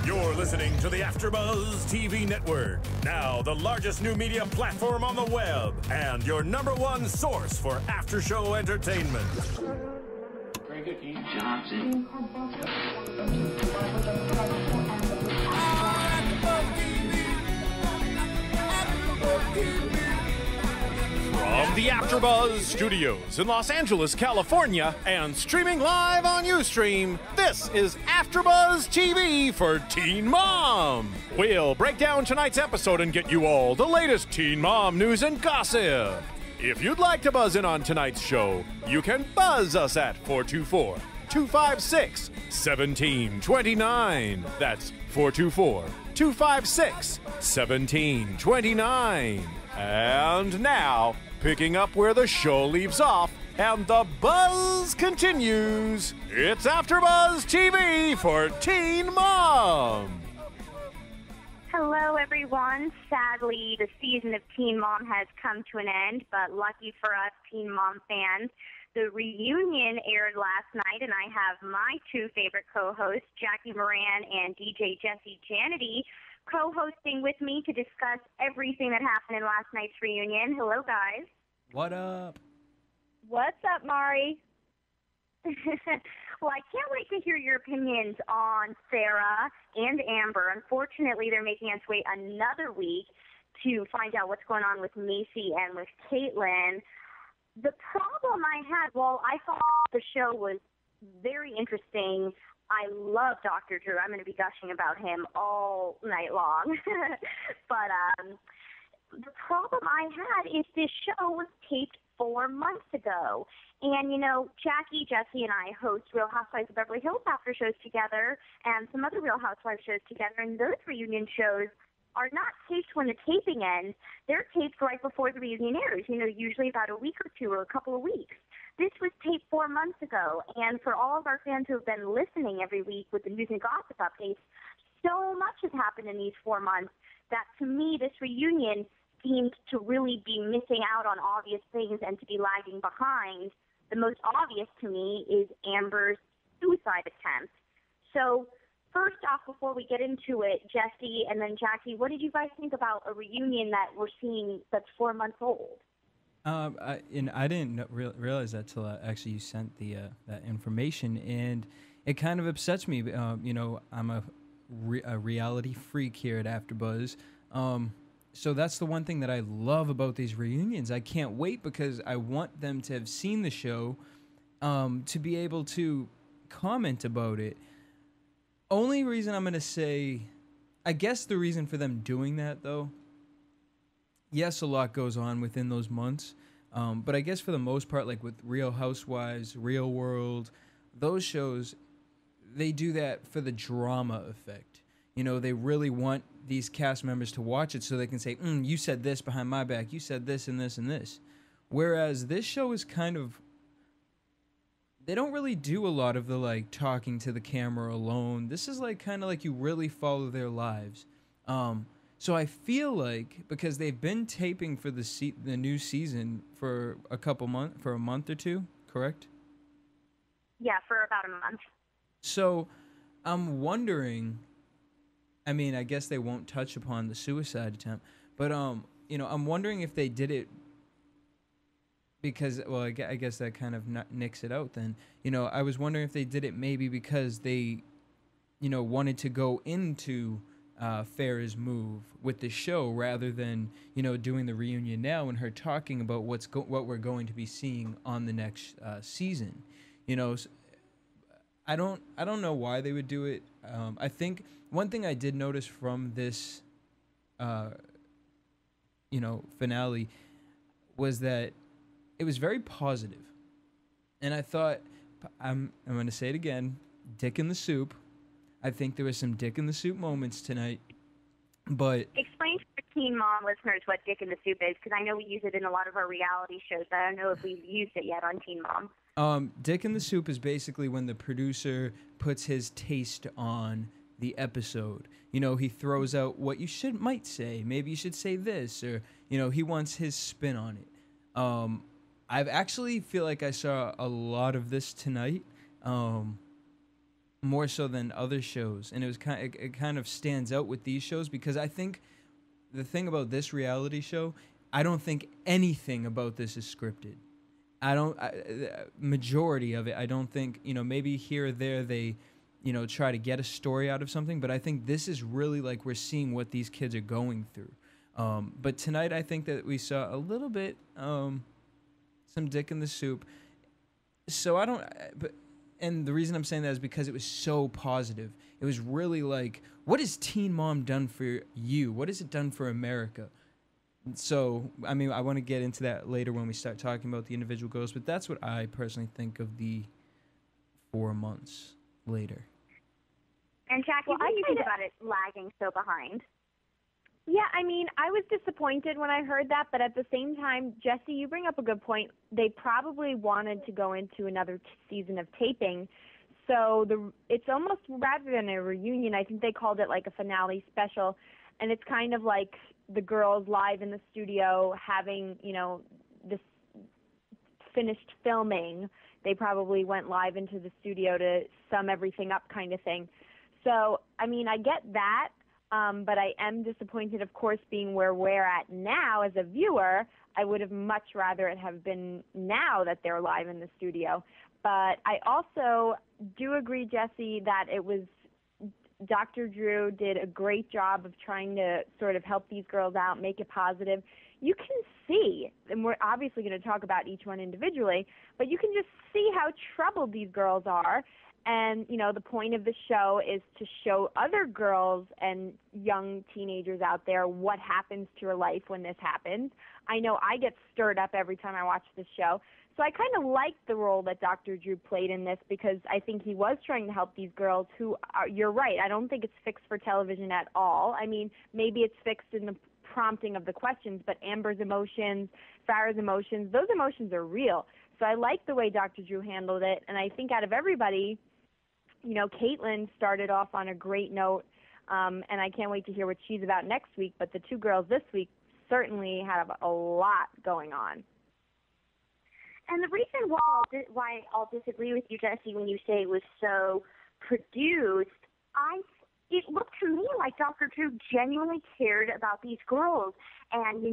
You're listening to the AfterBuzz TV network, now the largest new media platform on the web, and your #1 source for after-show entertainment. Frankie Johnson. From the AfterBuzz Studios in Los Angeles, California, and streaming live on Ustream, this is AfterBuzz TV for Teen Mom. We'll break down tonight's episode and get you all the latest Teen Mom news and gossip. If you'd like to buzz in on tonight's show, you can buzz us at 424-256-1729. That's 424-256-1729. And now, picking up where the show leaves off and the buzz continues, it's AfterBuzz TV for Teen Mom. Hello, everyone. Sadly, the season of Teen Mom has come to an end, but lucky for us Teen Mom fans, the reunion aired last night, and I have my two favorite co-hosts, Jackie Moran and DJ Jesse Janity, co-hosting with me to discuss everything that happened in last night's reunion. Hello, guys. What up? What's up, Mari? Well, I can't wait to hear your opinions on Farah and Amber. Unfortunately, they're making us wait another week to find out what's going on with Macy and with Caitlyn. The problem I had, well, I thought the show was very interesting. I love Dr. Drew. I'm going to be gushing about him all night long. But the problem I had is this show was taped 4 months ago. And, you know, Jackie, Jesse, and I host Real Housewives of Beverly Hills after shows together and some other Real Housewives shows together. And those reunion shows are not taped when the taping ends. They're taped right before the reunion airs, you know, usually about a week or two or a couple of weeks. This was taped 4 months ago, and for all of our fans who have been listening every week with the news and gossip updates, so much has happened in these 4 months that, to me, this reunion seemed to really be missing out on obvious things and to be lagging behind. The most obvious to me is Amber's suicide attempt. So, first off, before we get into it, Jesse and then Jackie, what did you guys think about a reunion that we're seeing that's 4 months old? I didn't realize that till actually you sent the that information, and it kind of upsets me. You know, I'm a reality freak here at AfterBuzz, so that's the one thing that I love about these reunions. I can't wait because I want them to have seen the show, to be able to comment about it. Only reason I'm gonna say, I guess the reason for them doing that though. Yes, a lot goes on within those months, but I guess for the most part, like with Real Housewives, Real World, those shows, they do that for the drama effect. You know, they really want these cast members to watch it so they can say, you said this behind my back, you said this and this and this. Whereas this show is kind of, they don't really do a lot of the, like, talking to the camera alone. This is, like, kind of like you really follow their lives. So I feel like, because they've been taping for the new season for a month or two, correct? Yeah, for about a month. So I'm wondering, I mean, I guess they won't touch upon the suicide attempt, but, you know, I'm wondering if they did it because, well, I guess that kind of nicks it out then. You know, I was wondering if they did it maybe because they, you know, wanted to go into Farah's move with the show rather than, you know, doing the reunion now and her talking about what we're going to be seeing on the next season. You know, I don't know why they would do it. I think one thing I did notice from this, you know, finale was that it was very positive. And I thought, I'm going to say it again, dick in the soup. I think there was some dick in the soup moments tonight, but... Explain to the Teen Mom listeners what dick in the soup is, because I know we use it in a lot of our reality shows, but I don't know if we've used it yet on Teen Mom. Dick in the soup is basically when the producer puts his taste on the episode. You know, he throws out what you might say. Maybe you should say this, or, you know, he wants his spin on it. I've actually feel like I saw a lot of this tonight. more so than other shows, and it kind of stands out with these shows because I think the thing about this reality show, I don't think anything about this is scripted. Majority of it, I don't think, maybe here or there they, try to get a story out of something, but I think this is really like we're seeing what these kids are going through. But tonight I think that we saw a little bit, some dick in the soup. So and the reason I'm saying that is because it was so positive. It was really like, what has Teen Mom done for you? What has it done for America? So, I mean, I want to get into that later when we start talking about the individual girls, but that's what I personally think of the 4 months later. And Jackie, what do you think about it lagging so behind? Yeah, I mean, I was disappointed when I heard that, but at the same time, Jesse, you bring up a good point. They probably wanted to go into another season of taping, so it's almost, rather than a reunion, I think they called it like a finale special, and it's kind of like the girls live in the studio having, this finished filming. They probably went live into the studio to sum everything up kind of thing. So, I mean, I get that, but I am disappointed, of course, being where we're at now as a viewer. I would have much rather it have been now that they're live in the studio. But I also do agree, Jesse, that it was Dr. Drew did a great job of trying to sort of help these girls out, make it positive. You can see, and we're obviously going to talk about each one individually, but you can just see how troubled these girls are. And, the point of the show is to show other girls and young teenagers out there what happens to your life when this happens. I know I get stirred up every time I watch this show. So I kind of like the role that Dr. Drew played in this because I think he was trying to help these girls who are, you're right, I don't think it's fixed for television at all. I mean, maybe it's fixed in the prompting of the questions, but Amber's emotions, Farah's emotions, those emotions are real. So I like the way Dr. Drew handled it, and I think out of everybody, Caitlin started off on a great note, and I can't wait to hear what she's about next week, but the two girls this week certainly have a lot going on. And the reason why I'll disagree with you, Jesse, when you say it was so produced, it looked to me like Dr. Drew genuinely cared about these girls. And,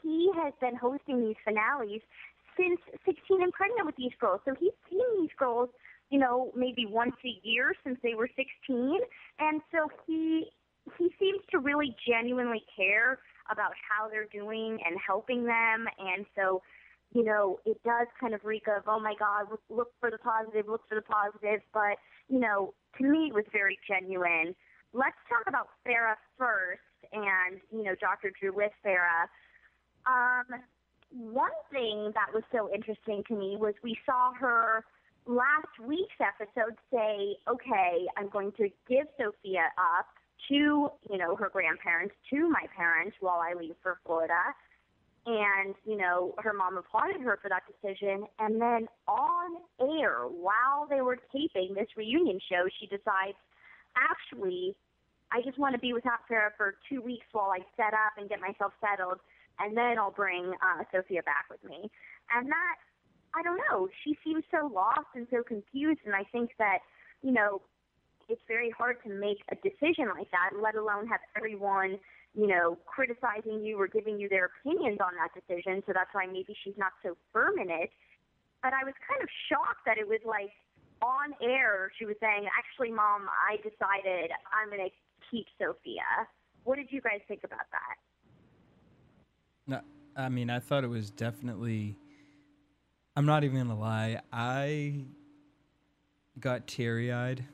he has been hosting these finales since 16 and pregnant with these girls. So he's seen these girls, maybe once a year since they were 16. And so he seems to really genuinely care about how they're doing and helping them. And so, it does kind of reek of, oh, my God, look for the positive. But, to me it was very genuine. Let's talk about Farah first and, Dr. Drew with Farah. One thing that was so interesting to me was we saw her last week's episode say, okay, I'm going to give Sophia up to, her grandparents, to my parents while I leave for Florida. And, her mom applauded her for that decision. And then on air, while they were taping this reunion show, she decides, actually, I just want to be with Aunt Farah for 2 weeks while I set up and get myself settled, and then I'll bring Sophia back with me. And that, I don't know, she seems so lost and so confused, and I think that, it's very hard to make a decision like that, let alone have everyone criticizing you or giving you their opinions on that decision. So that's why maybe she's not so firm in it. But I was kind of shocked that it was like on air she was saying, actually, Mom, I decided I'm going to keep Sophia. What did you guys think about that? No, I mean, I thought it was definitely, I'm not even going to lie, I got teary-eyed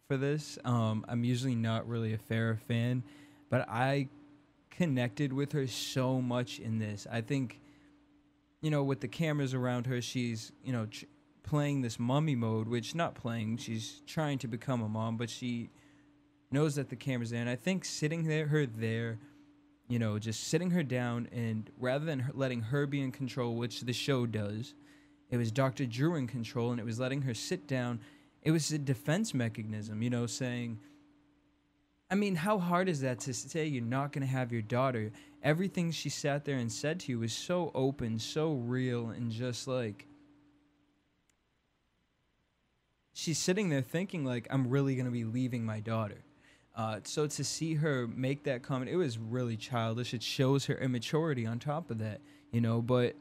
for this. I'm usually not really a Farah fan, but I connected with her so much in this. I think, with the cameras around her, she's, playing this mommy mode, which not playing, she's trying to become a mom, but she knows that the camera's there. And I think sitting her there, just sitting her down, and rather than letting her be in control, which the show does, it was Dr. Drew in control, and it was letting her sit down. It was a defense mechanism, saying, I mean, how hard is that to say you're not going to have your daughter? Everything she sat there and said to you was so open, so real, and just like, she's sitting there thinking like, I'm really gonna be leaving my daughter. So to see her make that comment, it was really childish. It shows her immaturity on top of that, you know. But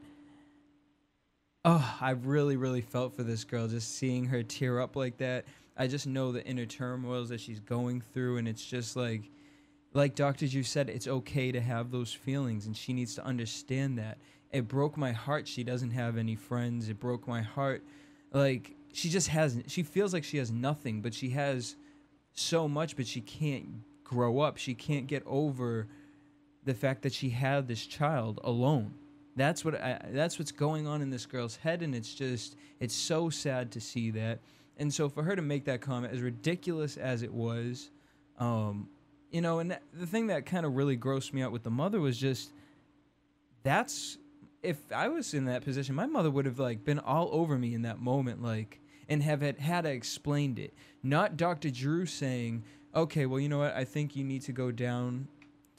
I really, really felt for this girl, just seeing her tear up like that. I just know the inner turmoils that she's going through, and it's just like Dr. Drew said, it's okay to have those feelings, and she needs to understand that. It broke my heart she doesn't have any friends. It broke my heart. Like, she feels like she has nothing, but she has so much, but she can't grow up. She can't get over the fact that she had this child alone. That's what's going on in this girl's head, and it's so sad to see that. And so for her to make that comment, as ridiculous as it was, you know, and the thing that kind of really grossed me out with the mother was just, if I was in that position, my mother would have like been all over me in that moment, like, and had explained it. Not Dr. Drew saying, okay, well, you know what, I think you need to go down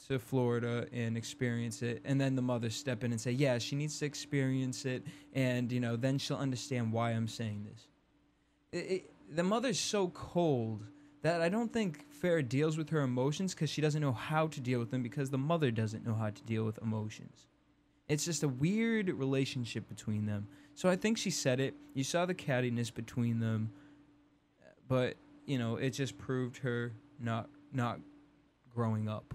to Florida and experience it, and then the mother step in and say, yeah, she needs to experience it, and, you know, then she'll understand why I'm saying this. The mother's so cold that I don't think Farah deals with her emotions because she doesn't know how to deal with them, because the mother doesn't know how to deal with emotions. It's just a weird relationship between them. So I think she said it. You saw the cattiness between them, but, you know, it just proved her not growing up.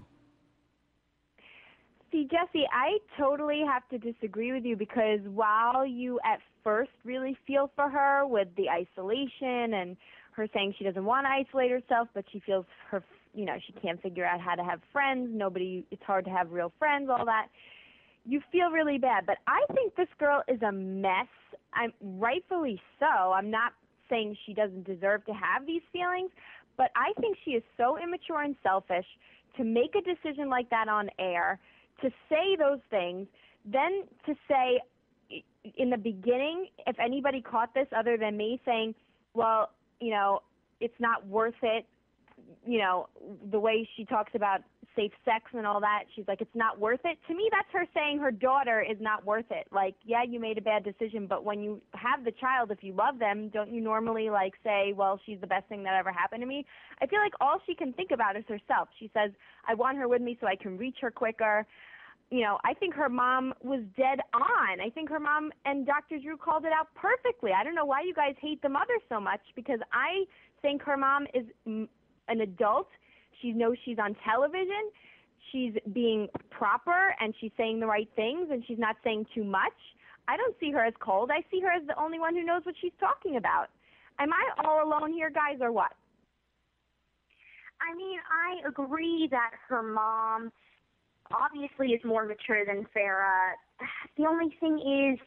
See, Jesse, I totally have to disagree with you, because while you at first really feel for her with the isolation and her saying she doesn't want to isolate herself, but she feels she can't figure out how to have friends, it's hard to have real friends, all that, you feel really bad. But I think this girl is a mess. Rightfully so. I'm not saying she doesn't deserve to have these feelings, but I think she is so immature and selfish to make a decision like that on air, to say those things, then to say in the beginning, if anybody caught this other than me, saying, well, you know, it's not worth it, you know, the way she talks about safe sex and all that, she's like, it's not worth it. To me, that's her saying her daughter is not worth it. Like, yeah, you made a bad decision, but when you have the child, if you love them, don't you normally, like, say, well, she's the best thing that ever happened to me? I feel like all she can think about is herself. She says, I want her with me so I can reach her quicker. You know, I think her mom was dead on. I think her mom and Dr. Drew called it out perfectly. I don't know why you guys hate the mother so much, because I think her mom is an adult. She knows she's on television. She's being proper, and she's saying the right things, and she's not saying too much. I don't see her as cold. I see her as the only one who knows what she's talking about. Am I all alone here, guys, or what? I mean, I agree that her mom obviously is more mature than Farah. The only thing is,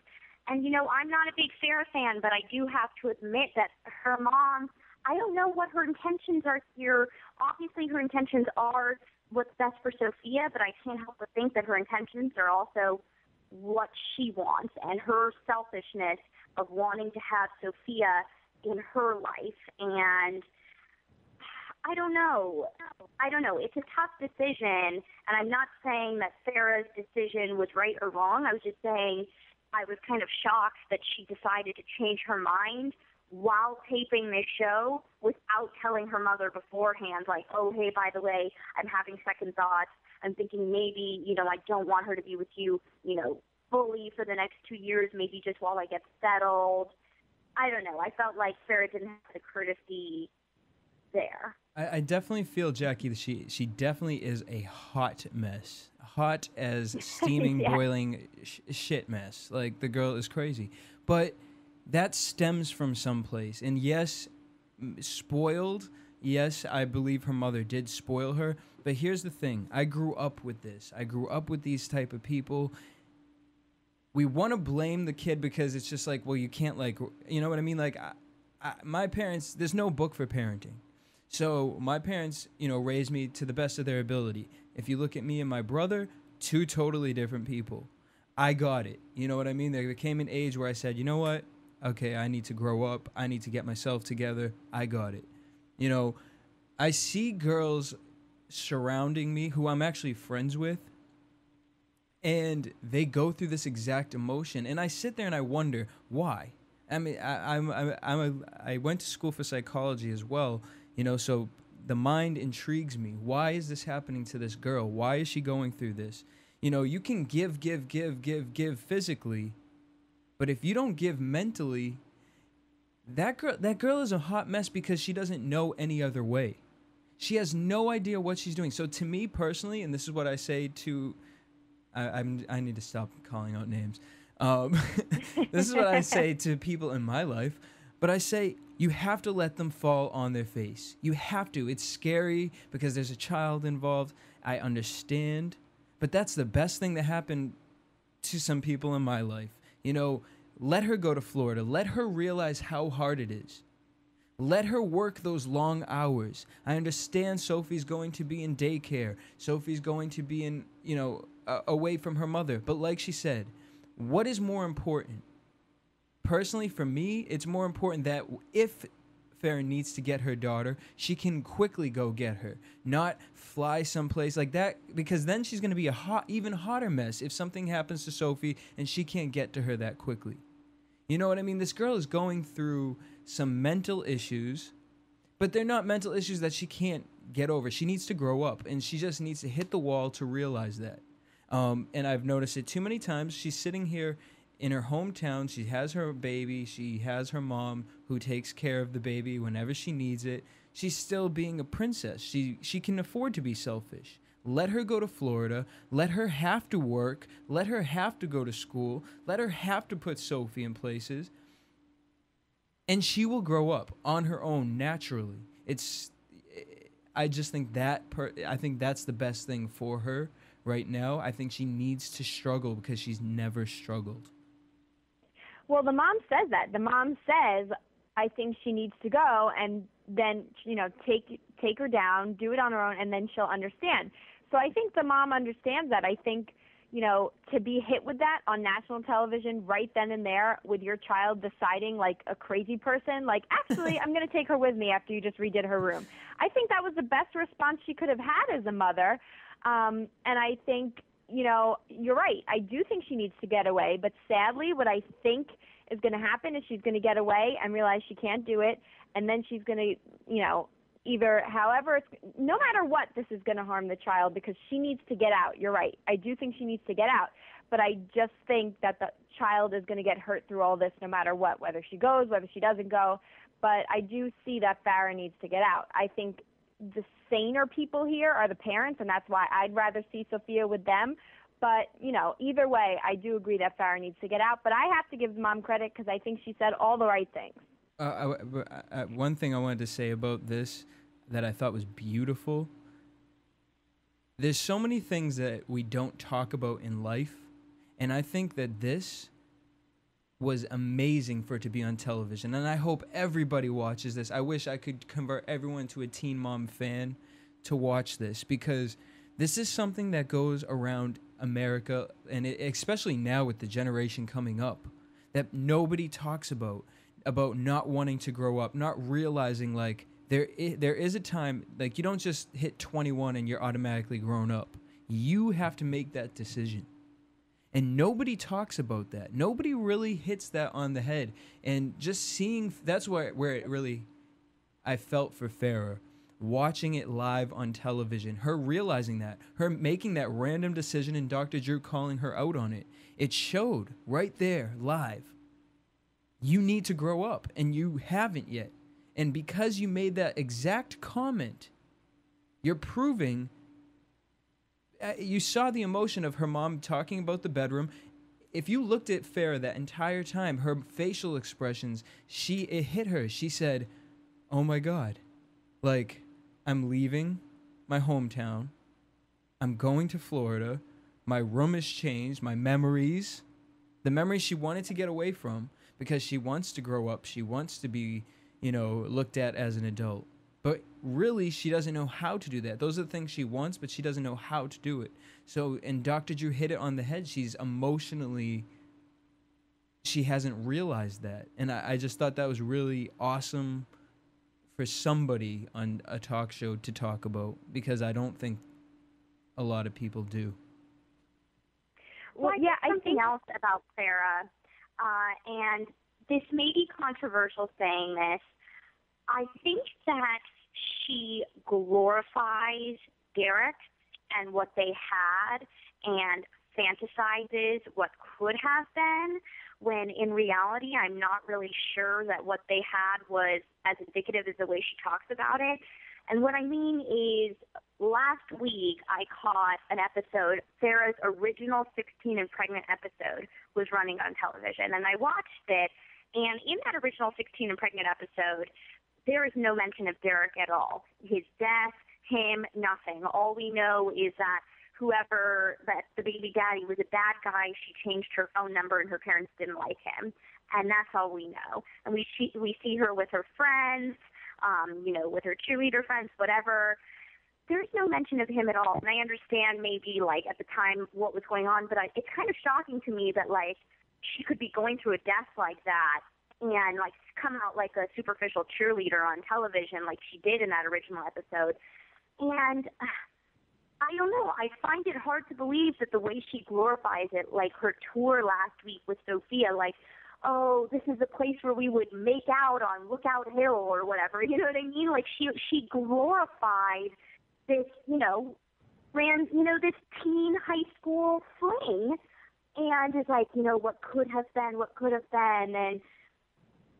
and you know, I'm not a big Farah fan, but I do have to admit that her mom, I don't know what her intentions are here. Obviously her intentions are what's best for Sophia, but I can't help but think that her intentions are also what she wants, and her selfishness of wanting to have Sophia in her life. And I don't know. It's a tough decision, and I'm not saying that Farah's decision was right or wrong. I was just saying I was kind of shocked that she decided to change her mind while taping this show without telling her mother beforehand, like, oh, hey, by the way, I'm having second thoughts. I'm thinking maybe, you know, I don't want her to be with you, you know, fully for the next 2 years, maybe just while I get settled. I don't know. I felt like Farah didn't have the courtesy there. I definitely feel, Jackie, that she definitely is a hot mess. Hot as steaming, Yeah. boiling shit mess. Like, the girl is crazy. But that stems from someplace. And yes, spoiled. Yes, I believe her mother did spoil her. But here's the thing. I grew up with this. I grew up with these type of people. We want to blame the kid because it's just like, well, you can't, like, you know what I mean? Like, my parents, there's no book for parenting. So my parents, you know, raised me to the best of their ability. If you look at me and my brother, two totally different people. I got it. You know what I mean? There came an age where I said, you know what? Okay, I need to grow up. I need to get myself together. I got it. You know, I see girls surrounding me who I'm actually friends with, and they go through this exact emotion. And I sit there and I wonder, why? I mean, I went to school for psychology as well, so the mind intrigues me. Why is this happening to this girl? Why is she going through this? You can give physically, but if you don't give mentally, that girl is a hot mess because she doesn't know any other way. She has no idea what she's doing. So to me personally, and this is what I say to, I need to stop calling out names. This is what I say to people in my life, but I say you have to let them fall on their face. You have to. It's scary because there's a child involved. I understand, but that's the best thing that happened to some people in my life. Let her go to Florida. Let her realize how hard it is. Let her work those long hours. I understand Sophie's going to be in daycare. Sophie's going to be in, away from her mother. But like she said, what is more important? Personally, for me, it's more important that if Farah needs to get her daughter, she can quickly go get her, not fly someplace like that, because then she's going to be even hotter mess if something happens to Sophie and she can't get to her that quickly. You know what I mean? This girl is going through some mental issues, but they're not mental issues that she can't get over. She needs to grow up, and she just needs to hit the wall to realize that. And I've noticed it too many times. She's sitting here in her hometown. She has her baby. She has her mom who takes care of the baby whenever she needs it. She's still being a princess. She can afford to be selfish. Let her go to Florida. Let her have to work. Let her have to go to school. Let her have to put Sophie in places. And she will grow up on her own naturally. I just think I think that's the best thing for her right now. I think she needs to struggle because she's never struggled. Well, the mom says that. The mom says, I think she needs to go, and then, take her down, do it on her own, and then she'll understand. So I think the mom understands that. I think, to be hit with that on national television right then and there with your child deciding like a crazy person, like, actually, I'm going to take her with me after you just redid her room. I think that was the best response she could have had as a mother. And I think, you're right. I do think she needs to get away. But sadly, what I think is going to happen is she's going to get away and realize she can't do it. And then she's going to, no matter what, this is going to harm the child because she needs to get out. You're right. I do think she needs to get out. But I just think that the child is going to get hurt through all this no matter what, whether she goes, whether she doesn't go. But I do see that Farah needs to get out. I think the saner people here are the parents, and that's why I'd rather see Sophia with them. But, either way, I do agree that Farah needs to get out. But I have to give mom credit because I think she said all the right things. One thing I wanted to say about this that I thought was beautiful, there's so many things that we don't talk about in life, and I think that this was amazing for it to be on television, and I hope everybody watches this. I wish I could convert everyone to a Teen Mom fan to watch this, because this is something that goes around America, and especially now with the generation coming up, that nobody talks about not wanting to grow up, not realizing, like, there is a time, like, you don't just hit 21 and you're automatically grown up. You have to make that decision. And nobody talks about that. Nobody really hits that on the head. And just seeing, that's where it really, I felt for Farah, watching it live on television, her realizing that, her making that random decision and Dr. Drew calling her out on it. It showed right there, live. You need to grow up, and you haven't yet. And because you made that exact comment, you're proving, you saw the emotion of her mom talking about the bedroom. If you looked at Farah that entire time, her facial expressions, it hit her. She said, oh my God, like, I'm leaving my hometown. I'm going to Florida. My room has changed. My memories, the memories she wanted to get away from because she wants to grow up. She wants to be, looked at as an adult. But really, she doesn't know how to do that. Those are the things she wants, but she doesn't know how to do it. So, and Dr. Drew hit it on the head. She hasn't realized that. And I just thought that was really awesome for somebody on a talk show to talk about, because I don't think a lot of people do. Well, yeah, I think else about Farah, and this may be controversial saying this. I think that she glorifies Derek and what they had and fantasizes what could have been, when in reality I'm not really sure that what they had was as indicative as the way she talks about it. And what I mean is, last week I caught an episode, Farah's original 16 and Pregnant episode was running on television, and I watched it, and in that original 16 and Pregnant episode, there is no mention of Derek at all. His death, him, nothing. All we know is that that the baby daddy was a bad guy. She changed her phone number and her parents didn't like him. And that's all we know. And we see her with her friends, with her cheerleader friends, whatever. There's no mention of him at all. And I understand maybe, like, at the time what was going on, but it's kind of shocking to me that, like, she could be going through a death like that and, like, come out like a superficial cheerleader on television like she did in that original episode. And I don't know. I find it hard to believe that the way she glorifies it, like her tour last week with Sophia, like, oh, this is a place where we would make out on Lookout Hill or whatever. You know what I mean? Like she glorified this, this teen high school fling, and is like, what could have been, and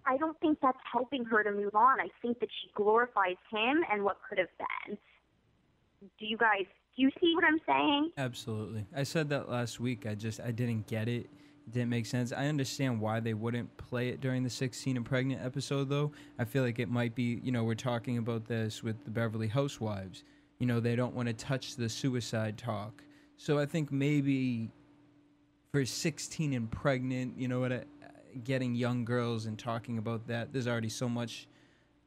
I don't think that's helping her to move on. I think that she glorifies him and what could have been. Do you see what I'm saying? Absolutely. I said that last week. I didn't get it. It didn't make sense. I understand why they wouldn't play it during the 16 and Pregnant episode, though. I feel like it might be, we're talking about this with the Beverly Housewives. They don't want to touch the suicide talk. So I think maybe for 16 and Pregnant, getting young girls and talking about that, there's already so much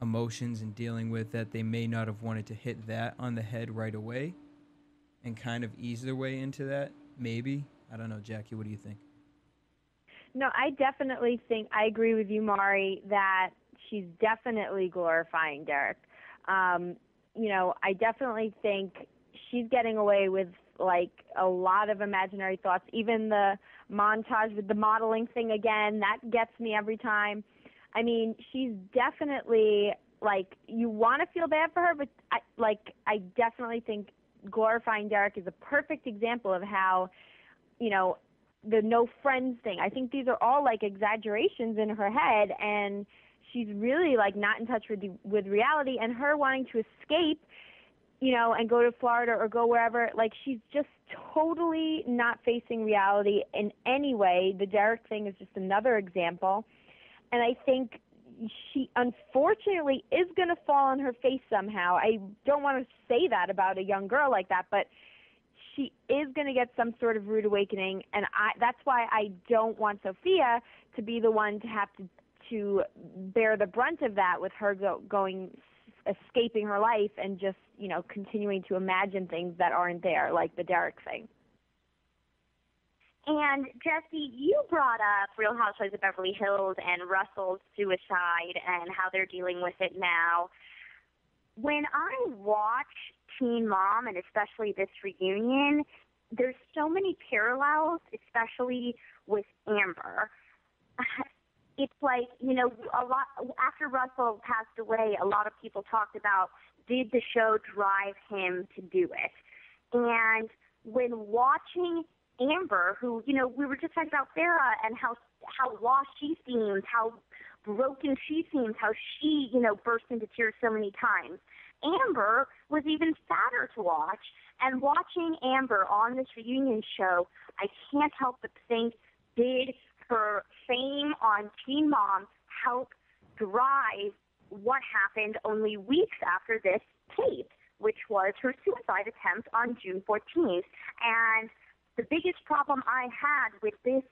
emotions and dealing with that they may not have wanted to hit that on the head right away and kind of ease their way into that. Maybe. I don't know, Jackie, what do you think? No, I definitely think, I agree with you, Mari, that she's definitely glorifying Derek. I definitely think she's getting away with, like, a lot of imaginary thoughts. Even the montage with the modeling thing again, that gets me every time. I mean, she's definitely, like, you want to feel bad for her, but I definitely think glorifying Derek is a perfect example of how, the no friends thing. I think these are all, like, exaggerations in her head, and she's really, like, not in touch with reality, and her wanting to escape, and go to Florida or go wherever, like, she's just totally not facing reality in any way. The Derek thing is just another example. And I think she, unfortunately, is going to fall on her face somehow. I don't want to say that about a young girl like that, but she is going to get some sort of rude awakening, and that's why I don't want Sophia to be the one to have to bear the brunt of that, with her escaping her life and just, continuing to imagine things that aren't there, like the Derek thing. And, Jesse, you brought up Real Housewives of Beverly Hills and Russell's suicide and how they're dealing with it now. When I watch Teen Mom, and especially this reunion, there's so many parallels, especially with Amber. It's like, a lot after Russell passed away, a lot of people talked about, did the show drive him to do it? And when watching Amber, who, we were just talking about Farah and how lost she seems, how broken she seems, how she, burst into tears so many times. Amber was even sadder to watch. And watching Amber on this reunion show, I can't help but think, did her fame on Teen Mom help drive what happened only weeks after this tape, which was her suicide attempt on June 14th. And the biggest problem I had with this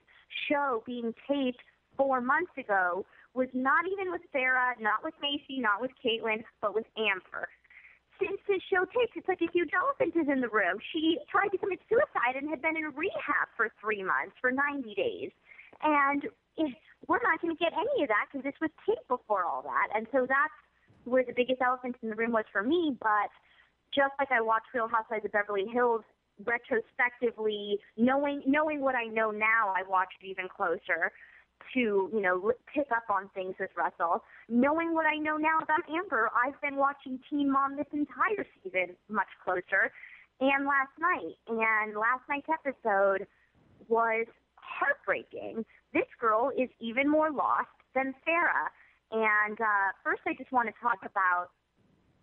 show being taped 4 months ago was not even with Farah, not with Macy, not with Caitlyn, but with Amber. Since this show taped, it's like a huge elephant is in the room. She tried to commit suicide and had been in rehab for 3 months, for 90 days. And we're not going to get any of that because this was taped before all that. And so that's where the biggest elephant in the room was for me. But just like I watched Real Housewives of Beverly Hills retrospectively, knowing what I know now, I watched it even closer. to, pick up on things with Russell. Knowing what I know now about Amber, I've been watching Teen Mom this entire season much closer, and last night's episode was heartbreaking. This girl is even more lost than Farah. And first I just want to talk about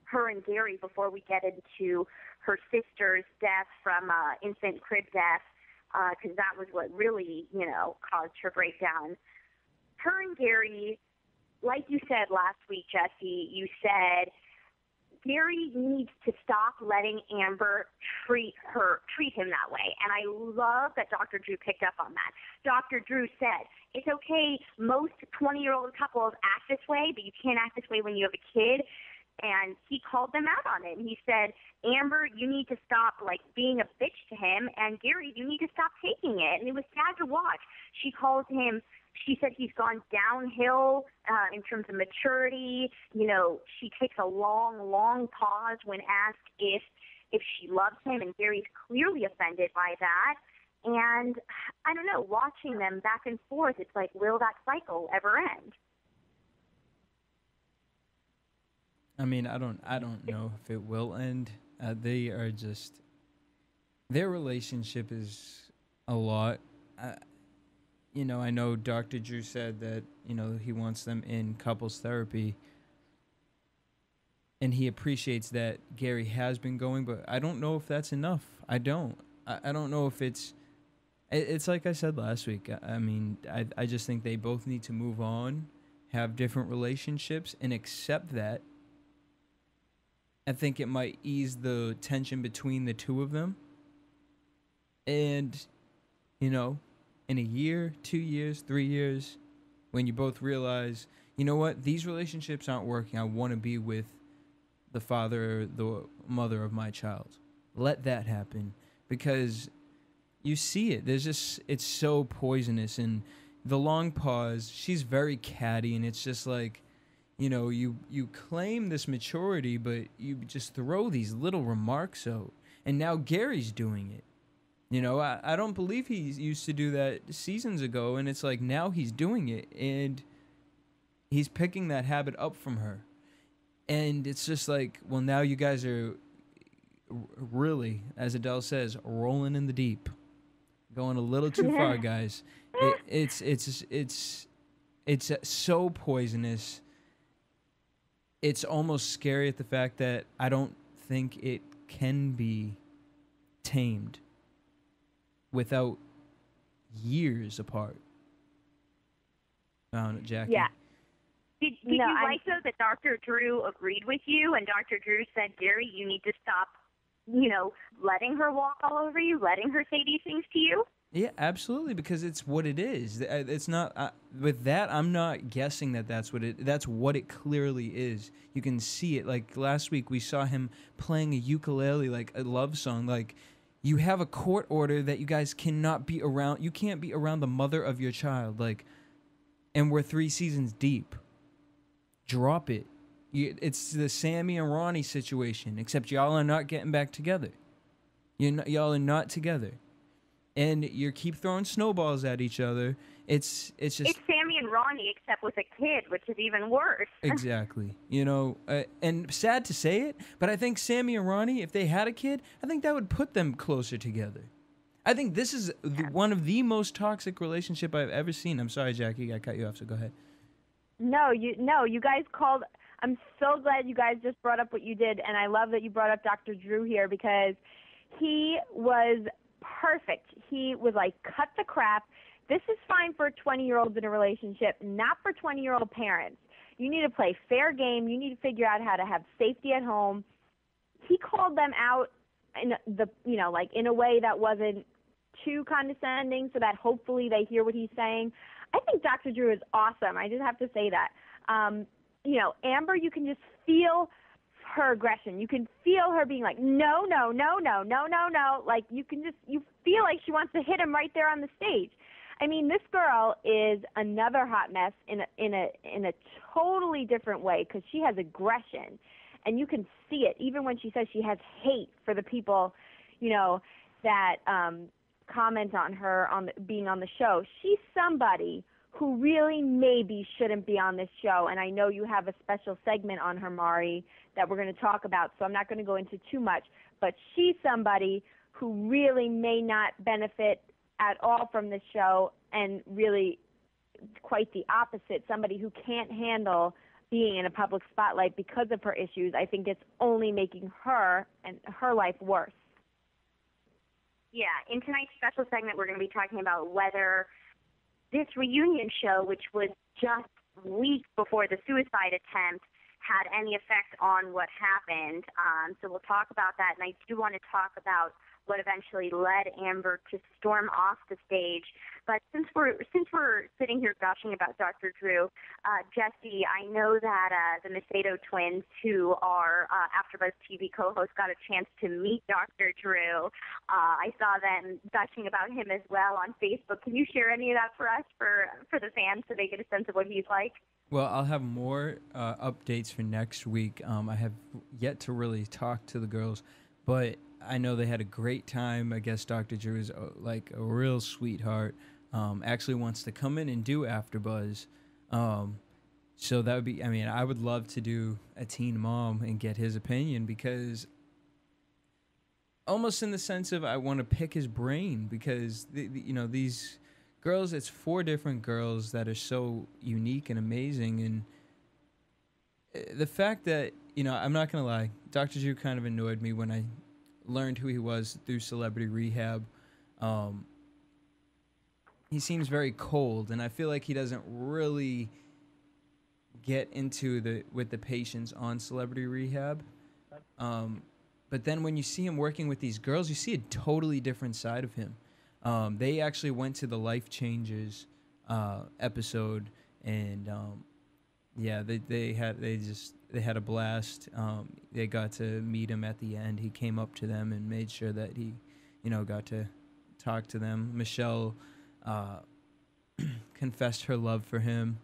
her and Gary before we get into her sister's death from infant crib death, because that was what really, caused her breakdown. Her and Gary, like you said last week, Jesse, you said Gary needs to stop letting Amber treat him that way. And I love that Dr. Drew picked up on that. Dr. Drew said, it's okay, most 20-year-old couples act this way, but you can't act this way when you have a kid. And he called them out on it. He said, Amber, you need to stop, being a bitch to him, and Gary, you need to stop taking it. And it was sad to watch. She said he's gone downhill in terms of maturity. She takes a long, long pause when asked if she loves him, and Gary's clearly offended by that. And I don't know, watching them back and forth, it's like, will that cycle ever end? I mean, I don't know if it will end. They are just, their relationship is a lot. I know Dr. Drew said that, he wants them in couples therapy, and he appreciates that Gary has been going, but I don't know if that's enough. I don't know if it's like I said last week. I mean, I just think they both need to move on, have different relationships, and accept that. I think it might ease the tension between the two of them. And, in a year, 2 years, 3 years, when you both realize, you know what, these relationships aren't working. I want to be with the father or the mother of my child. Let that happen, because you see it. It's so poisonous. And the long pause, she's very catty, and it's just like, you claim this maturity, but you just throw these little remarks out. And now Gary's doing it. I don't believe he used to do that seasons ago, and it's like now he's doing it, and he's picking that habit up from her. And it's just like, well, now you guys are really, as Adele says, rolling in the deep. Going a little too far, guys. It's so poisonous. It's almost scary at the fact that I don't think it can be tamed without years apart. Jackie? Yeah. Did you like, though, that Dr. Drew agreed with you, and Dr. Drew said, Gary, you need to stop, letting her walk all over you, letting her say these things to you? Yeah, absolutely, because it's what it is. It's not with that. I'm not guessing that's what it clearly is. You can see it. Like last week, we saw him playing a ukulele, like a love song. Like, you have a court order that you guys cannot be around. You can't be around the mother of your child. Like, and we're 3 seasons deep. Drop it. It's the Sammy and Ronnie situation, except y'all are not getting back together. Y'all are not together. And you keep throwing snowballs at each other. It's just... It's Sammy and Ronnie, except with a kid, which is even worse. Exactly. And sad to say it, but I think Sammy and Ronnie, if they had a kid, I think that would put them closer together. I think this is one of the most toxic relationship I've ever seen. I'm sorry, Jackie, I cut you off, so go ahead. No, you guys called... I'm so glad you guys just brought up what you did, and I love that you brought up Dr. Drew here, because he was... perfect. He was like, cut the crap. This is fine for 20-year-olds in a relationship, not for 20-year-old parents. You need to play fair game. You need to figure out how to have safety at home. He called them out in a way that wasn't too condescending, so that hopefully they hear what he's saying. I think Dr. Drew is awesome. I just have to say that. Amber, you can just feel her aggression. You can feel her being like, no. Like, you feel like she wants to hit him right there on the stage. I mean, this girl is another hot mess in a totally different way, because she has aggression, and you can see it even when she says she has hate for the people, that comment on her being on the show. She's somebody who really maybe shouldn't be on this show. And I know you have a special segment on her, Mari, that we're going to talk about, so I'm not going to go into too much. But she's somebody who really may not benefit at all from this show, and really quite the opposite, somebody who can't handle being in a public spotlight because of her issues. I think it's only making her and her life worse. Yeah, in tonight's special segment, we're going to be talking about whether this reunion show, which was just weeks before the suicide attempt, had any effect on what happened. So we'll talk about that, and I do want to talk about what eventually led Amber to storm off the stage. But since we're sitting here gushing about Dr. Drew, Jesse, I know that the Macedo twins, who are AfterBuzz TV co-hosts, got a chance to meet Dr. Drew. I saw them gushing about him as well on Facebook. Can you share any of that for us, for the fans, so they get a sense of what he's like? Well, I'll have more updates for next week. I have yet to really talk to the girls, but I know they had a great time. I guess Dr. Drew is like a real sweetheart. Actually wants to come in and do AfterBuzz. So that would be, I mean, I would love to do a Teen Mom and get his opinion, because almost in the sense of I want to pick his brain, because, these girls, it's 4 different girls that are so unique and amazing. And the fact that, I'm not going to lie, Dr. Drew kind of annoyed me when I learned who he was through Celebrity Rehab. He seems very cold, and I feel like he doesn't really get into with the patients on Celebrity Rehab. But then when you see him working with these girls, you see a totally different side of him. They actually went to the Life Changers episode, and they had a blast. They got to meet him at the end. He came up to them and made sure that he, got to talk to them. Michelle confessed her love for him,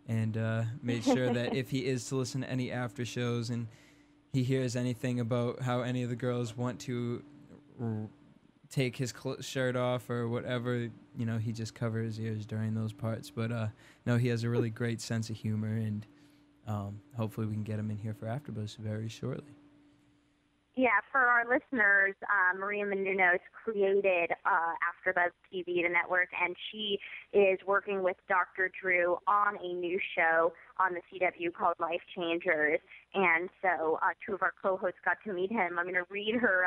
and made sure that if he is to listen to any after shows and he hears anything about how any of the girls want to take his shirt off or whatever, he just covers his ears during those parts. But no, he has a really great sense of humor, and hopefully we can get him in here for AfterBuzz very shortly. Yeah, for our listeners, Maria Menounos created AfterBuzz TV, the network, and she is working with Dr. Drew on a new show on the CW called Life Changers. And so 2 of our co-hosts got to meet him. I'm going to read her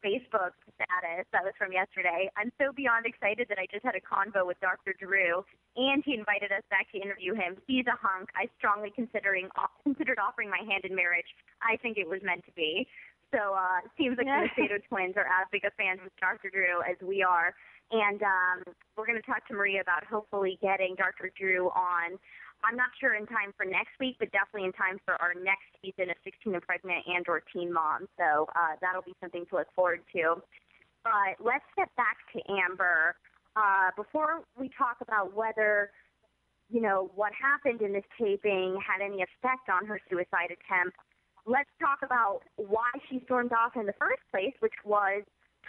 Facebook status. That was from yesterday. I'm so beyond excited that I just had a convo with Dr. Drew, and he invited us back to interview him. He's a hunk. I strongly considered offering my hand in marriage. I think it was meant to be. So it seems like the Macedo twins are as big a fans of Dr. Drew as we are. And we're going to talk to Maria about hopefully getting Dr. Drew on, I'm not sure in time for next week, but definitely in time for our next season of 16 and Pregnant and or Teen Mom. So that'll be something to look forward to. But let's get back to Amber. Before we talk about whether, what happened in this taping had any effect on her suicide attempt, let's talk about why she stormed off in the first place, which was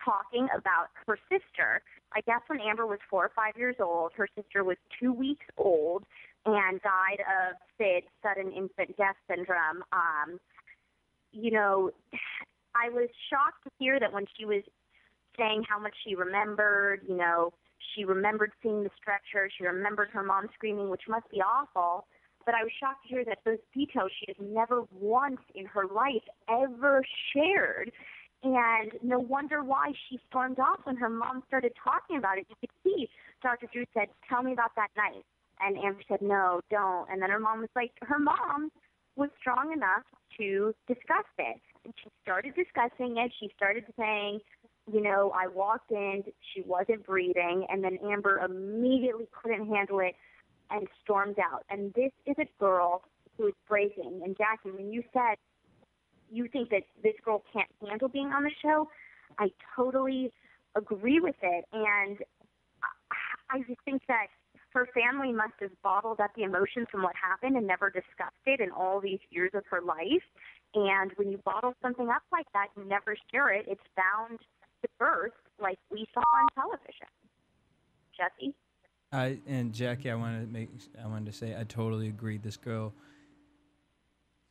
talking about her sister. I guess when Amber was 4 or 5 years old, her sister was 2 weeks old and died of SID, sudden infant death syndrome. I was shocked to hear that when she was saying how much she remembered, she remembered seeing the stretcher, she remembered her mom screaming, which must be awful. But I was shocked to hear that those details she has never once in her life ever shared. And no wonder why she stormed off when her mom started talking about it. You could see Dr. Drew said, "Tell me about that night." And Amber said, "No, don't." And then her mom was strong enough to discuss it. And she started discussing it. She started saying, I walked in, she wasn't breathing. And then Amber immediately couldn't handle it and stormed out. And this is a girl who is breaking. And Jackie, when you said you think that this girl can't handle being on the show, I totally agree with it. And I just think that her family must have bottled up the emotions from what happened and never discussed it in all these years of her life. And when you bottle something up like that, you never share it. It's bound to burst like we saw on television. Jesse? And Jackie, I wanted to say I totally agree. This girl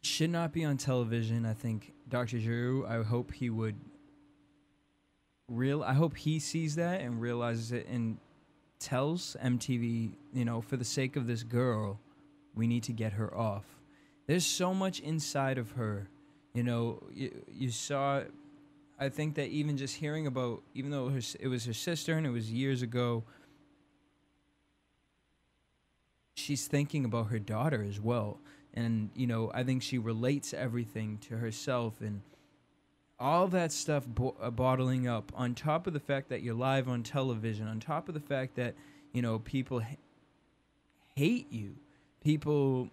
should not be on television. I think Dr. Drew, I hope he would I hope he sees that and realizes it and tells MTV, for the sake of this girl, we need to get her off. There's so much inside of her. You saw, I think that even just hearing about, even though it was her sister and it was years ago, she's thinking about her daughter as well. And, I think she relates everything to herself and all that stuff bottling up on top of the fact that you're live on television, on top of the fact that, people hate you. People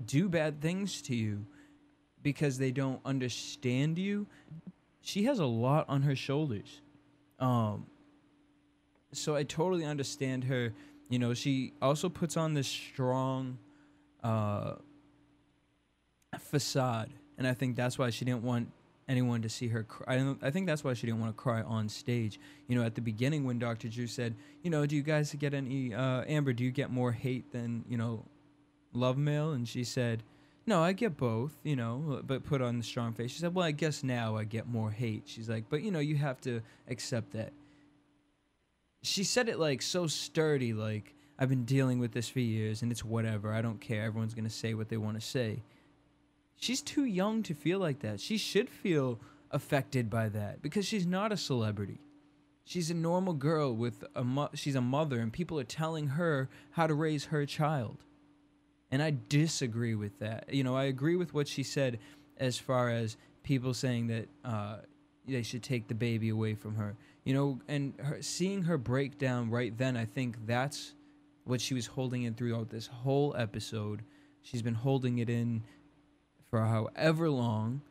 do bad things to you because they don't understand you. She has a lot on her shoulders. So I totally understand her. She also puts on this strong facade, and I think that's why she didn't want anyone to see her cry. I think that's why she didn't want to cry on stage. At the beginning when Dr. Drew said, do you guys get any, Amber, do you get more hate than, love mail? And she said, no, I get both, but put on the strong face. She said, well, I guess now I get more hate. She's like, but, you have to accept that. She said it like so sturdy, like, I've been dealing with this for years and it's whatever. I don't care. Everyone's going to say what they want to say. She's too young to feel like that. She should feel affected by that because she's not a celebrity. She's a normal girl with she's a mother, and people are telling her how to raise her child. And I disagree with that. I agree with what she said as far as people saying that they should take the baby away from her. And seeing her break down right then, I think that's what she was holding in throughout this whole episode. She's been holding it in for however long,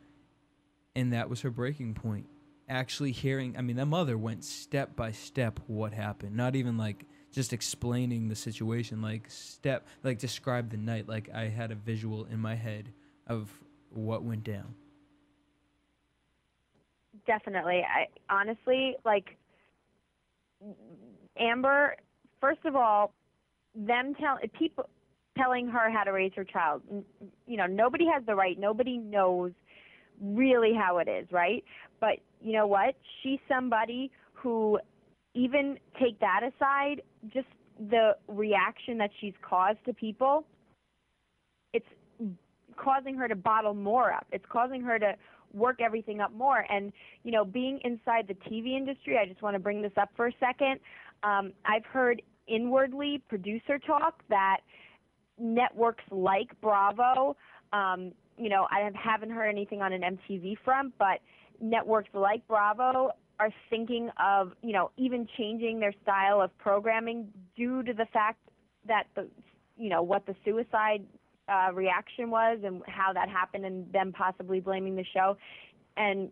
and that was her breaking point. Actually hearing, the mother went step by step what happened, not even like just explaining the situation, like describe the night, like I had a visual in my head of what went down. Definitely. I honestly, Amber, first of all, people telling her how to raise her child. Nobody has the right. Nobody knows really how it is, right? But you know what? She's somebody who, even take that aside, just the reaction that she's caused to people, it's causing her to bottle more up. It's causing her to work everything up more. And, being inside the TV industry, I just want to bring this up for a second. I've heard inwardly producer talk that networks like Bravo, I haven't heard anything on an MTV front, but networks like Bravo are thinking of, even changing their style of programming due to the fact that what the suicide reaction was and how that happened, and them possibly blaming the show. And,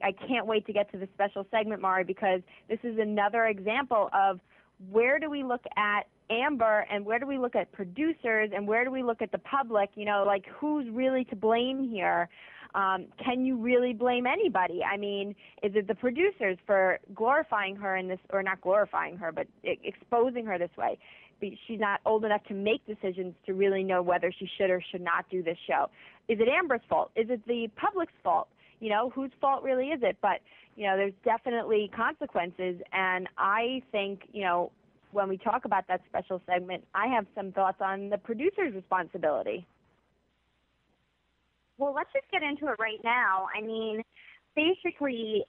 I can't wait to get to the special segment, Mari, because this is another example of where do we look at Amber and where do we look at producers and where do we look at the public, who's really to blame here? Can you really blame anybody? Is it the producers for glorifying her in this, or not glorifying her, but exposing her this way? She's not old enough to make decisions to really know whether she should or should not do this show. Is it Amber's fault? Is it the public's fault? Whose fault really is it? But, there's definitely consequences, and I think, when we talk about that special segment, I have some thoughts on the producer's responsibility. Well, let's just get into it right now. Basically,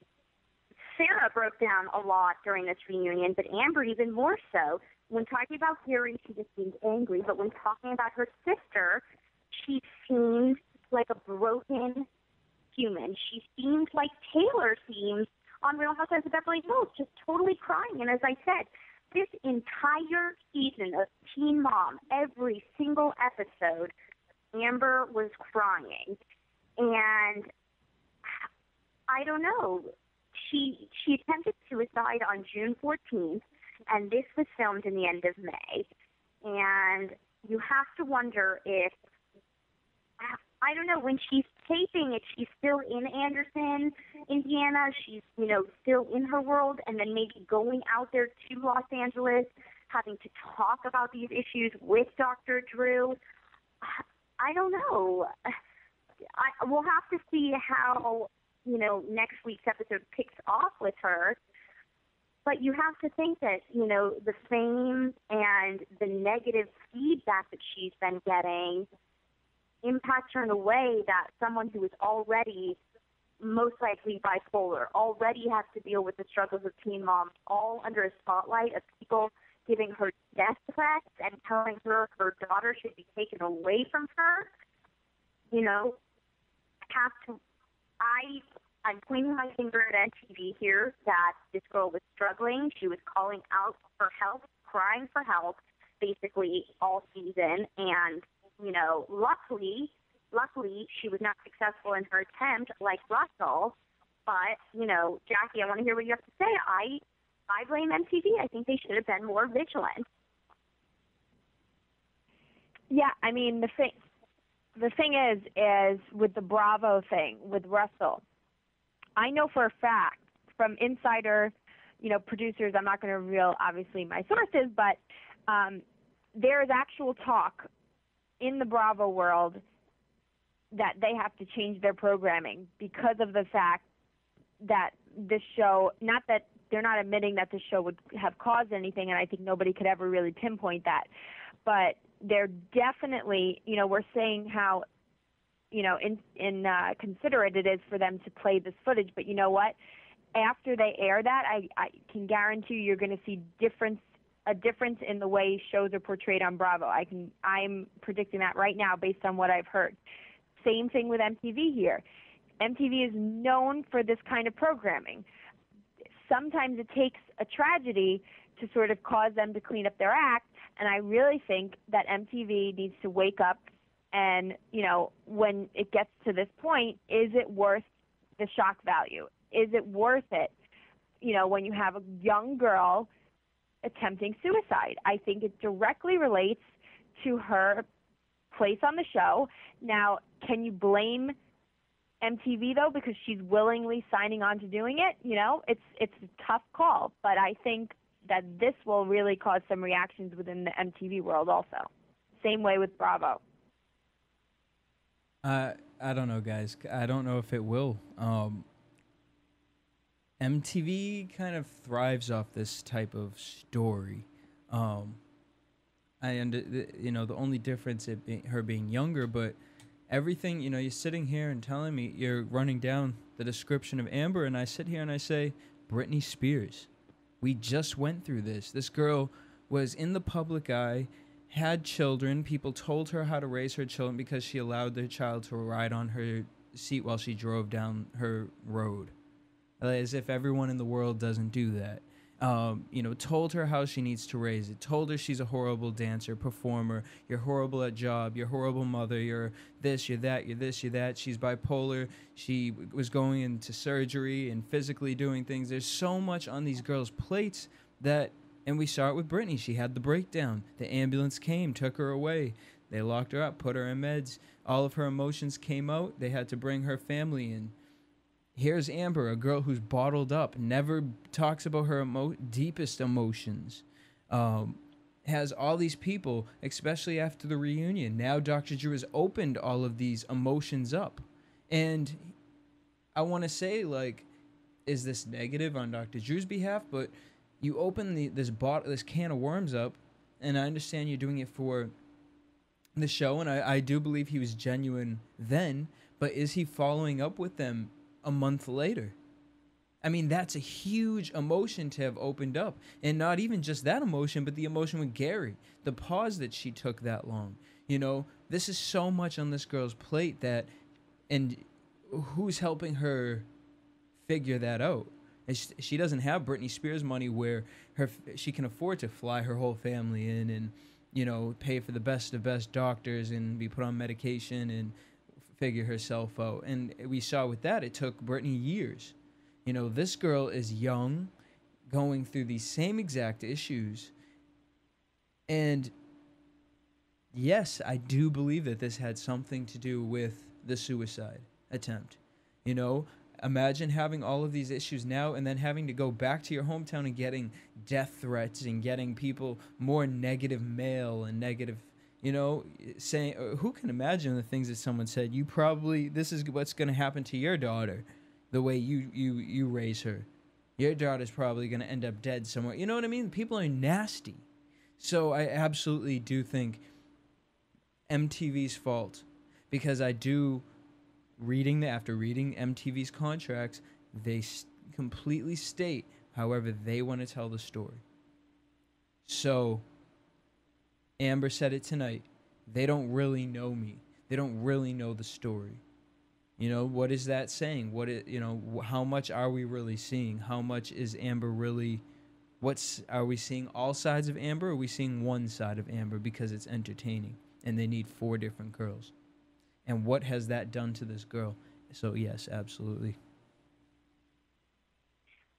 Sarah broke down a lot during this reunion, but Amber even more so. When talking about Harry, she just seemed angry, but when talking about her sister, she seemed like a broken human. She seemed like Taylor seemed on Real Housewives of Beverly Hills, just totally crying. And as I said, this entire season of Teen Mom, every single episode, Amber was crying. And I don't know. She attempted suicide on June 14th, and this was filmed in the end of May. And you have to wonder if, I don't know, when she's taping it, she's still in Anderson, Indiana. She's, still in her world, and then maybe going out there to Los Angeles having to talk about these issues with Dr. Drew. I don't know. We'll have to see how, next week's episode picks off with her. But you have to think that, the fame and the negative feedback that she's been getting impacts her in a way that someone who is already most likely bipolar, already has to deal with the struggles of teen mom, all under a spotlight of people giving her death threats and telling her her daughter should be taken away from her. I'm pointing my finger at MTV here that this girl was struggling. She was calling out for help, crying for help, basically all season. And, luckily, she was not successful in her attempt like Russell. But, Jackie, I want to hear what you have to say. I blame MTV. I think they should have been more vigilant. Yeah, I mean, the thing is with the Bravo thing with Russell, I know for a fact from insider, producers, I'm not going to reveal obviously my sources, but there is actual talk in the Bravo world that they have to change their programming because of the fact that this show, not that they're not admitting that this show would have caused anything, and I think nobody could ever really pinpoint that, but they're definitely, we're saying how, considerate it is for them to play this footage. But you know what? After they air that, I can guarantee you're going to see a difference in the way shows are portrayed on Bravo. I'm predicting that right now based on what I've heard. Same thing with MTV here. MTV is known for this kind of programming. Sometimes it takes a tragedy to sort of cause them to clean up their act, and I really think that MTV needs to wake up and, when it gets to this point, is it worth the shock value? Is it worth it, when you have a young girl attempting suicide? I think it directly relates to her place on the show. Now, can you blame MTV, though, because she's willingly signing on to doing it? It's a tough call, but I think that this will really cause some reactions within the MTV world also. Same way with Bravo. I don't know, guys. I don't know if it will. MTV kind of thrives off this type of story. The only difference her being younger, but everything, you're sitting here and telling me, you're running down the description of Amber, and I sit here and I say, Britney Spears. We just went through this. This girl was in the public eye, had children. People told her how to raise her children because she allowed their child to ride on her seat while she drove down her road. As if everyone in the world doesn't do that. Told her how she needs to raise it. Told her she's a horrible dancer, performer. You're horrible at job. You're a horrible mother. You're this, you're that, you're this, you're that. She's bipolar. She was going into surgery and physically doing things. There's so much on these girls' plates that, and we saw it with Britney. She had the breakdown. The ambulance came, took her away. They locked her up, put her in meds. All of her emotions came out. They had to bring her family in. Here's Amber, a girl who's bottled up, never talks about her deepest emotions, has all these people, especially after the reunion. Now Dr. Drew has opened all of these emotions up. And I want to say, is this negative on Dr. Drew's behalf? But you open this can of worms up, and I understand you're doing it for the show, and I do believe he was genuine then, but is he following up with them a month later? I mean, that's a huge emotion to have opened up. And not even just that emotion, but the emotion with Gary. The pause that she took that long. This is so much on this girl's plate and who's helping her figure that out? And she doesn't have Britney Spears money where she can afford to fly her whole family in and, pay for the best of best doctors and be put on medication and figure herself out. And we saw with that, it took Britney years. This girl is young, going through these same exact issues. And yes, I do believe that this had something to do with the suicide attempt. imagine having all of these issues now and then having to go back to your hometown and getting death threats and getting people more negative mail and negative, saying, who can imagine the things that someone said? This is what's going to happen to your daughter, the way you raise her. Your daughter's probably going to end up dead somewhere. You know what I mean? People are nasty. So I absolutely do think MTV's fault, because after reading MTV's contracts, they completely state however they want to tell the story. So Amber said it tonight. They don't really know me. They don't really know the story. What is that saying? How much are we really seeing? How much is Amber really? Are we seeing all sides of Amber, or are we seeing one side of Amber because it's entertaining and they need 4 different girls? And what has that done to this girl? So, yes, absolutely.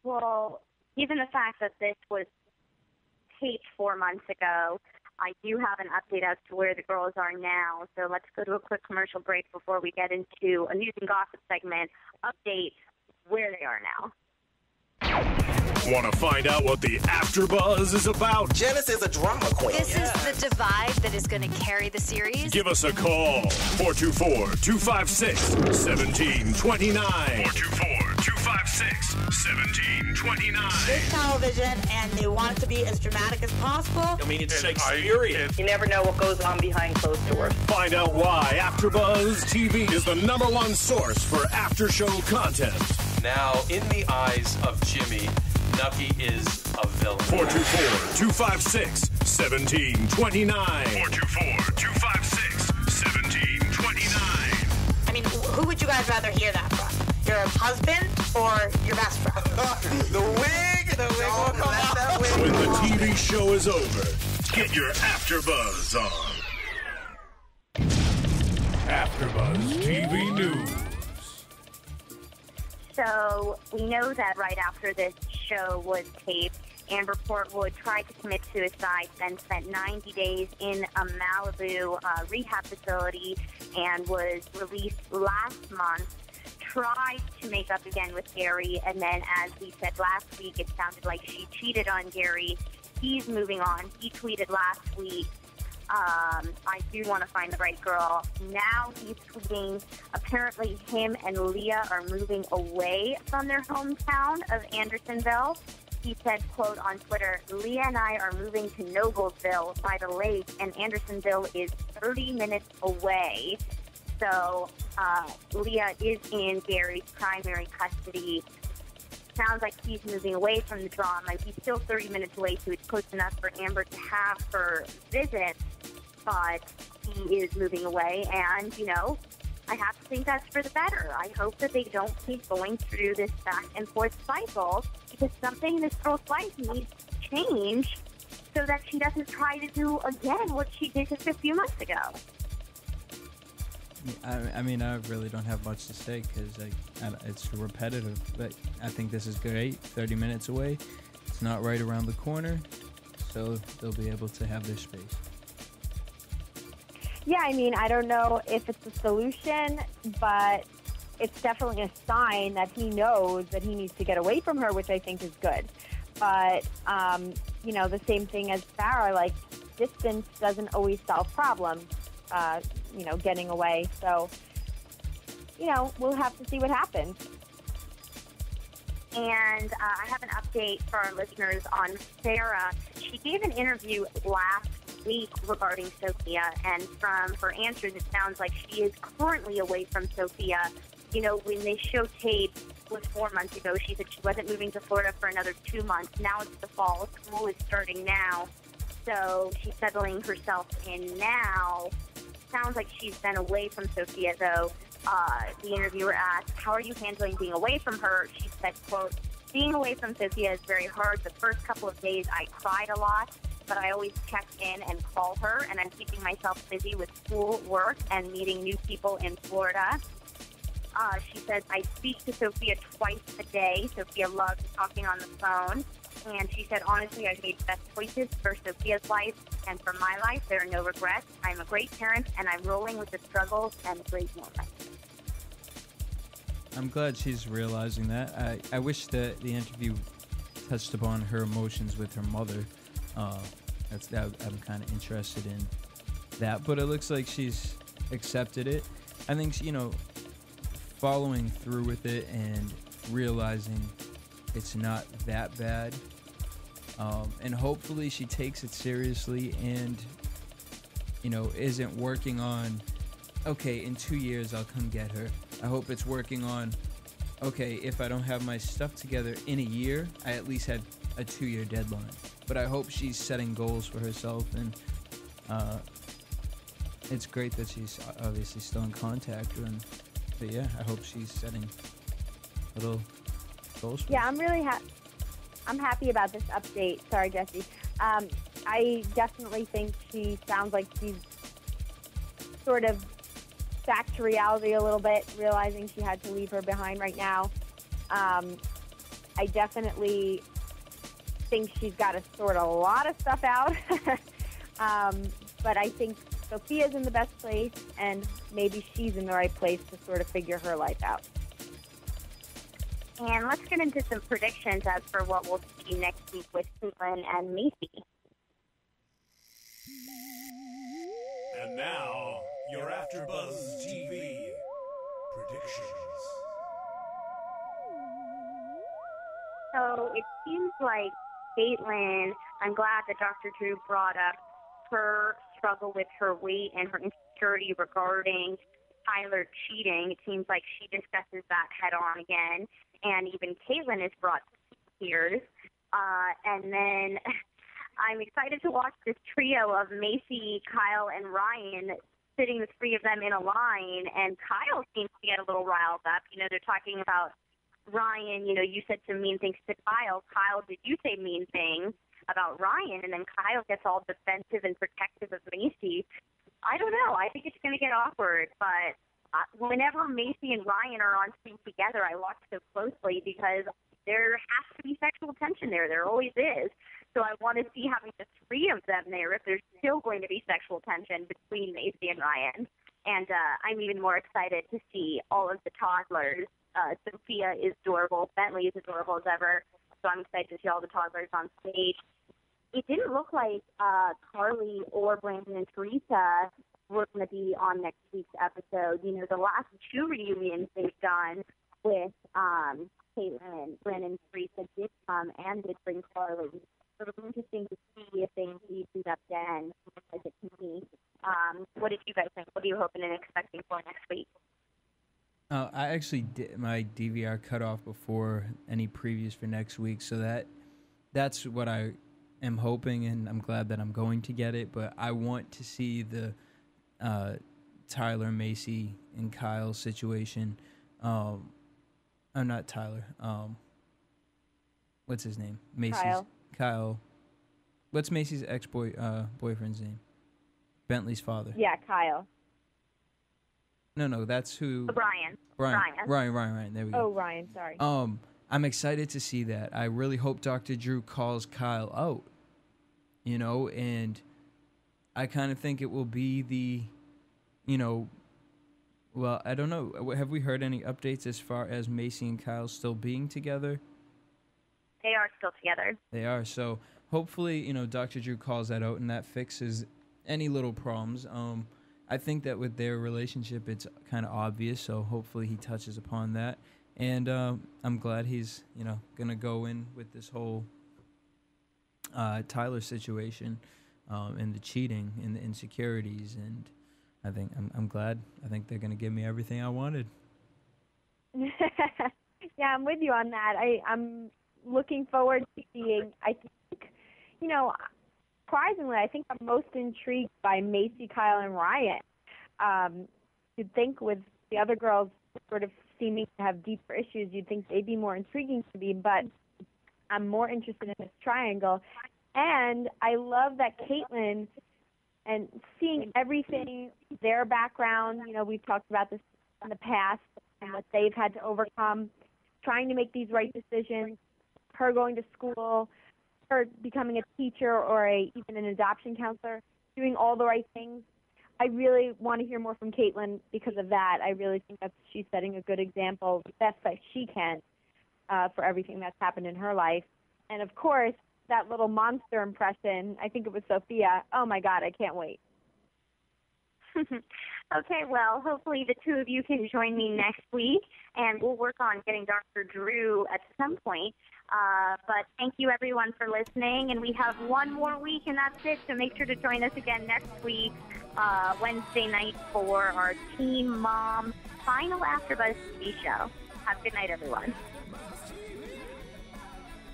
Well, given the fact that this was taped 4 months ago, I do have an update as to where the girls are now. So let's go to a quick commercial break before we get into a news and gossip segment. Update where they are now. Want to find out what the AfterBuzz is about? Janice is a drama queen. This is the divide that is going to carry the series. Give us a call. 424-256-1729. 424-256-1729. It's television, and they want it to be as dramatic as possible. I mean, it's Shakespearean. You never know what goes on behind closed doors. Find out why AfterBuzz TV is the #1 source for after-show content. Now, in the eyes of Jimmy, Nucky is a villain. 424-256-1729. 424-256-1729. I mean, who would you guys rather hear that from? Your husband or your best friend? The wig will come out. When the TV show is over, get your AfterBuzz on. AfterBuzz TV News. So we know that right after this show was taped, Amber Portwood tried to commit suicide, then spent 90 days in a Malibu rehab facility and was released last month. Tried to make up again with Gary, and then, as we said last week, it sounded like she cheated on Gary. He's moving on. He tweeted last week, I do want to find the right girl. Now he's tweeting, apparently him and Leah are moving away from their hometown of Andersonville. He said, quote, on Twitter, Leah and I are moving to Noblesville by the lake, and Andersonville is 30 minutes away. So Leah is in Gary's primary custody. Sounds like he's moving away from the drama. He's still 30 minutes away, so it's close enough for Amber to have her visit, but he is moving away, and, I have to think that's for the better. I hope that they don't keep going through this back and forth cycle, because something in this girl's life needs to change so that she doesn't try to do again what she did just a few months ago. I mean, I really don't have much to say because it's repetitive, but I think this is great. 30 minutes away. It's not right around the corner, so they'll be able to have their space. Yeah, I mean, I don't know if it's a solution, but it's definitely a sign that he knows that he needs to get away from her, which I think is good. But, the same thing as Farah, like, distance doesn't always solve problems. Getting away. So, we'll have to see what happens. And I have an update for our listeners on Farah. She gave an interview last week regarding Sophia, and from her answers, it sounds like she is currently away from Sophia. When they show tape was 4 months ago, she said she wasn't moving to Florida for another 2 months. Now it's the fall. School is starting now. So she's settling herself in now. Sounds like she's been away from Sophia, though. The interviewer asked, how are you handling being away from her? She said, quote, being away from Sophia is very hard. The first couple of days I cried a lot, but I always check in and call her, and I'm keeping myself busy with school, work, and meeting new people in Florida. She says, I speak to Sophia twice a day. Sophia loves talking on the phone. And she said, honestly, I've made the best choices for Sophia's life and for my life. There are no regrets. I'm a great parent, and I'm rolling with the struggles and great moments. I'm glad she's realizing that. I wish that the interview touched upon her emotions with her mother. I'm kind of interested in that, but it looks like she's accepted it. I think following through with it and realizing it's not that bad, and hopefully she takes it seriously and isn't working on, okay, in 2 years I'll come get her. I hope it's working on, okay, if I don't have my stuff together in a year, I at least had a 2-year deadline. But I hope she's setting goals for herself, and it's great that she's obviously still in contact. But yeah, I hope she's setting little goals for herself. I'm really I'm happy about this update. Sorry, Jesse. I definitely think she sounds like she's sort of back to reality a little bit, realizing she had to leave her behind right now. I definitely think she's got to sort a lot of stuff out. But I think Sophia's in the best place, and maybe she's in the right place to sort of figure her life out. And let's get into some predictions as for what we'll see next week with Caitlin and Macy. And now, your AfterBuzz TV predictions. So it seems like Caitlin, I'm glad that Dr. Drew brought up her struggle with her weight and her insecurity regarding Tyler cheating. It seems like she discusses that head on again. And even Caitlin is brought to tears. And then I'm excited to watch this trio of Macy, Kyle, and Ryan sitting the three of them in a line. And Kyle seems to get a little riled up. They're talking about Ryan, you said some mean things to Kyle. Kyle, did you say mean things about Ryan? And then Kyle gets all defensive and protective of Macy. I don't know. I think it's going to get awkward, but whenever Macy and Ryan are on screen together, I watch so closely because there has to be sexual tension there. There always is. So I want to see having the three of them there if there's still going to be sexual tension between Macy and Ryan. And I'm even more excited to see all of the toddlers. Sophia is adorable. Bentley is adorable as ever. So I'm excited to see all the toddlers on stage. It didn't look like Carly or Brandon and Teresa were going to be on next week's episode. The last two reunions they've done with Caitlin, Brandon, and Teresa did come and did bring Carly. So it'll be interesting to see if they indeed do that again, as it can be. What did you guys think? What are you hoping and expecting for next week? I actually did my DVR cut off before any previews for next week, so that's what I am hoping, and I'm glad that I'm going to get it. But I want to see the Tyler, Macy, and Kyle situation. I'm not Tyler. What's his name? Macy's Kyle. What's Macy's boyfriend's name? Bentley's father. Yeah, Kyle. No, that's who. Ryan. Ryan. There we go. Oh, Ryan. Sorry. I'm excited to see that. I really hope Dr. Drew calls Kyle out. And I kind of think it will be the, well, I don't know. Have we heard any updates as far as Macy and Kyle still being together? They are still together. They are. So hopefully, Dr. Drew calls that out and that fixes any little problems. I think that with their relationship, it's kind of obvious. So hopefully he touches upon that. And I'm glad he's, going to go in with this whole Tyler situation and the cheating and the insecurities. And I think I'm glad. I think they're going to give me everything I wanted. Yeah, I'm with you on that. I'm looking forward to seeing, I think, surprisingly, I think I'm most intrigued by Macy, Kyle, and Ryan. You'd think with the other girls sort of seeming to have deeper issues, you'd think they'd be more intriguing to me, but I'm more interested in this triangle. And I love that Caitlin, and seeing everything, their background, we've talked about this in the past, and what they've had to overcome, trying to make these right decisions, her going to school, her becoming a teacher or even an adoption counselor, doing all the right things. I really want to hear more from Caitlin because of that. I really think that she's setting a good example, the best that she can, for everything that's happened in her life. And, of course, that little monster impression, I think it was Sophia. Oh, my God, I can't wait. Okay, well, hopefully the two of you can join me next week, and we'll work on getting Dr. Drew at some point. But thank you, everyone, for listening, and we have one more week, and that's it. So make sure to join us again next week, Wednesday night, for our Teen Mom final AfterBuzz TV show. Have a good night, everyone.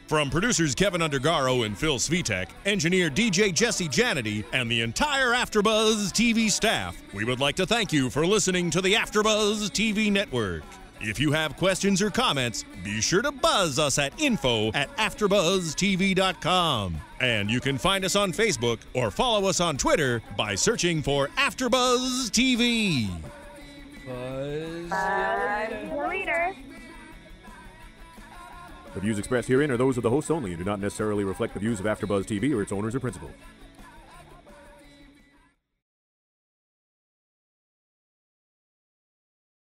From producers Kevin Undergaro and Phil Svitek, engineer DJ Jesse Janity, and the entire AfterBuzz TV staff, we would like to thank you for listening to the AfterBuzz TV network. If you have questions or comments, be sure to buzz us at info@AfterBuzzTV.com. And you can find us on Facebook or follow us on Twitter by searching for AfterBuzz TV. Buzz. See you later. The views expressed herein are those of the hosts only and do not necessarily reflect the views of AfterBuzz TV or its owners or principals.